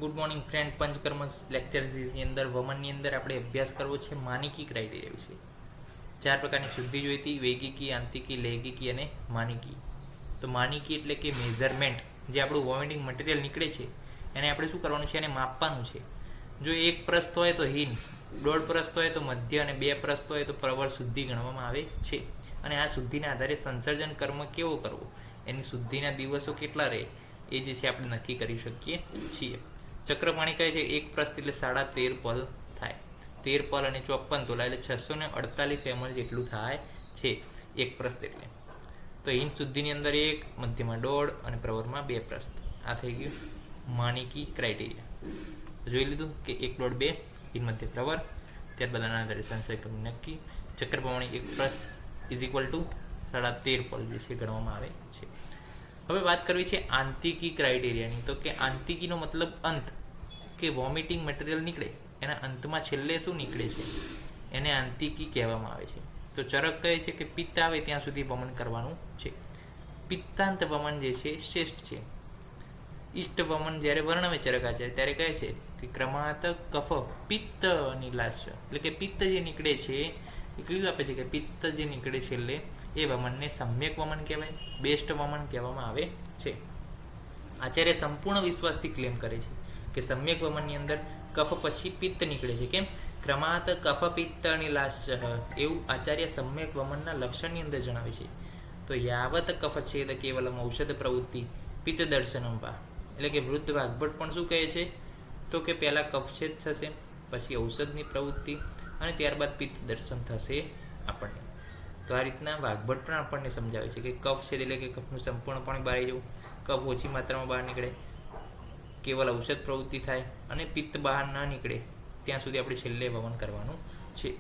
Good morning friend. Panchakarma lecture સિરીઝની અંદર વમનની અંદર આપણે અભ્યાસ કરવો છે માનિકી ક્રાઇટેરિયા વિશે. 4 પ્રકારની શુદ્ધિ જોઈ હતી: વૈગિકી, આંતિકી, લૈંગિકી અને માનિકી. તો માનિકી એટલે કે મેઝરમેન્ટ, જે આપણું વોમિટિંગ મટીરિયલ નીકળે છે એને આપણે શું કરવાનું છે, એને માપવાનું છે. જો 1 પ્રસ્થ હોય તો હીન, 1.5 પ્રસ્થ હોય તો મધ્ય અને 2 પ્રસ્થ હોય તો પ્રવર શુદ્ધિ ગણવામાં આવે છે. અને આ શુદ્ધિના આધારે સંસર્જન કર્મ કેવો કરવો, એની શુદ્ધિના દિવસો કેટલા રહે, એ જે છે આપણે નક્કી કરી શકીએ છીએ. ચક્રપાણી કહે છે 1 પ્રસ્થ એટલે 13.5 પલ થાય. 13 પલ અને 54 તોલા એટલે 648 ml જેટલું થાય છે 1 પ્રસ્થ એટલે. તો હિન શુદ્ધિની અંદર 1, મધ્યમાં 1.5 અને પ્રવરમાં 2 પ્રસ્થ. આ થઈ ગયું માનિકી ક્રાઇટેરિયા. જોઈ લીધું કે 1, 1.5, 2 હિન મધ્ય પ્રવર. ત્યારબાદ આના આધારે સંસર્જન નક્કી. ચક્રપાણી 1 પ્રસ્થ ઇઝ ઇક્વલ ટુ 13.5 પલ જે છે ગણવામાં આવે છે. હવે વાત કરવી છે આંતિકી ક્રાઇટેરિયાની. તો કે આંતિકીનો મતલબ અંત, કે વોમિટિંગ મટીરિયલ નીકળે એના અંતમાં છેલ્લે શું નીકળે છે એને આંતિકી કહેવામાં આવે છે. તો ચરક કહે છે કે પિત્ત આવે ત્યાં સુધી વમન કરવાનું છે. પિત્તાંત વમન જે છે શ્રેષ્ઠ છે. ઇષ્ટ વમન જ્યારે વર્ણવે ચરકાચાર્ય ત્યારે કહે છે કે ક્રમાત કફ પિત્ત નિલાશ, એટલે કે પિત્ત જે નીકળે છે એ ક્લ્યુ આપે છે કે પિત્ત જે નીકળે છે એટલે એ વમનને સમ્યક વમન કહેવાય, બેસ્ટ વમન કહેવામાં આવે છે. આચાર્ય સંપૂર્ણ વિશ્વાસથી ક્લેમ કરે છે કે સમ્યક વમનની અંદર કફ પછી પિત્ત નીકળે છે. કેમ? ક્રમાત કફ પિત્ત નિલાશ, એવું આચાર્ય સમ્યક વમનના લક્ષણની અંદર જણાવે છે. તો યાવત કફ છેદ કેવલમ ઔષધ પ્રવૃત્તિ પિત્ત દર્શનમ વા, એટલે કે વૃદ્ધ વાઘભટ પણ શું કહે છે, તો કે પહેલાં કફછેદ થશે, પછી ઔષધની પ્રવૃત્તિ અને ત્યારબાદ પિત્ત દર્શન થશે આપણને. તો આ રીતના વાઘભટ પણ આપણને સમજાવે છે કે કફછેદ એટલે કે કફનું સંપૂર્ણપણે બહાર જવું, કફ ઓછી માત્રામાં બહાર નીકળે, કેવલ ઔષધ પ્રવૃત્તિ થાય અને પિત્ત બહાર ન નીકળે ત્યાં સુધી આપણે છેલ્લે વમન કરવાનું છે.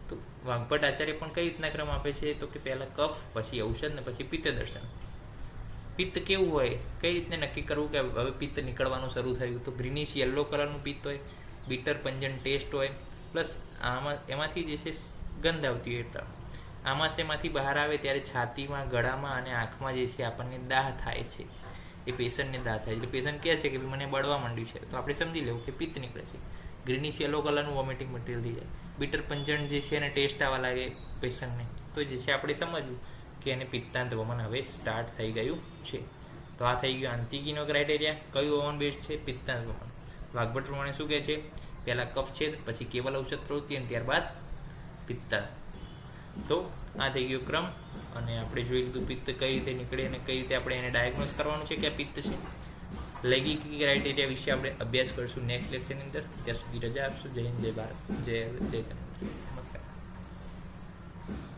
તો વાઘભટ આચાર્ય પણ કઈ રીતના ક્રમ આપે છે, તો કે પહેલાં કફ, પછી ઔષધ ને પછી પિત્ત દર્શન. પિત્ત કેવું હોય, કઈ રીતને નક્કી કરવું કે હવે પિત્ત નીકળવાનું શરૂ થયું? તો ગ્રીનિશ યલો કલરનું પિત્ત હોય, બીટર પંજન ટેસ્ટ હોય, પ્લસ એમાંથી જે છે ગંધ આવતી હોય. એટલે આમાશયમાંથી બહાર આવે ત્યારે છાતીમાં, ગળામાં અને આંખમાં જે છે આપણને દાહ થાય છે. એ પેશન્ટને દાહ થાય એટલે પેશન્ટ કહે છે કે મને બળવા માંડ્યું છે, તો આપણે સમજી લેવું કે પિત્ત નીકળે છે. ગ્રીનિશ યલો કલરનું વોમિટિંગ મટીરિયલ થઈ જાય, બીટર પંજન જે છે એને ટેસ્ટ આવવા લાગે પેશન્ટને, તો જે છે આપણે સમજવું કે એને પિત્તાંત વમન હવે સ્ટાર્ટ થઈ ગયું છે. તો આ થઈ ગયું આંતિકીનો ક્રાઇટેરિયા. કયું વમન બેસ્ટ છે? પિત્તાંત વમન. વાઘભટ પ્રમાણે શું કહે છે? પહેલાં કફ છેદ, પછી કેવલ ઔષધ પ્રવૃત્તિ અને ત્યારબાદ પિત્તાંત. તો આ થઈ ગયો ક્રમ, અને આપણે જોઈ લીધું પિત્ત કઈ રીતે નીકળે અને કઈ રીતે આપણે એને ડાયગ્નોઝ કરવાનું છે કે આ પિત્ત છે. લૈંગિક ક્રાઇટેરિયા વિશે આપણે અભ્યાસ કરીશું નેક્સ્ટ લેક્ચરની અંદર. ત્યાં સુધી રજા આપશું. જય હિન્દ, જય ભારત, જય નમસ્કાર.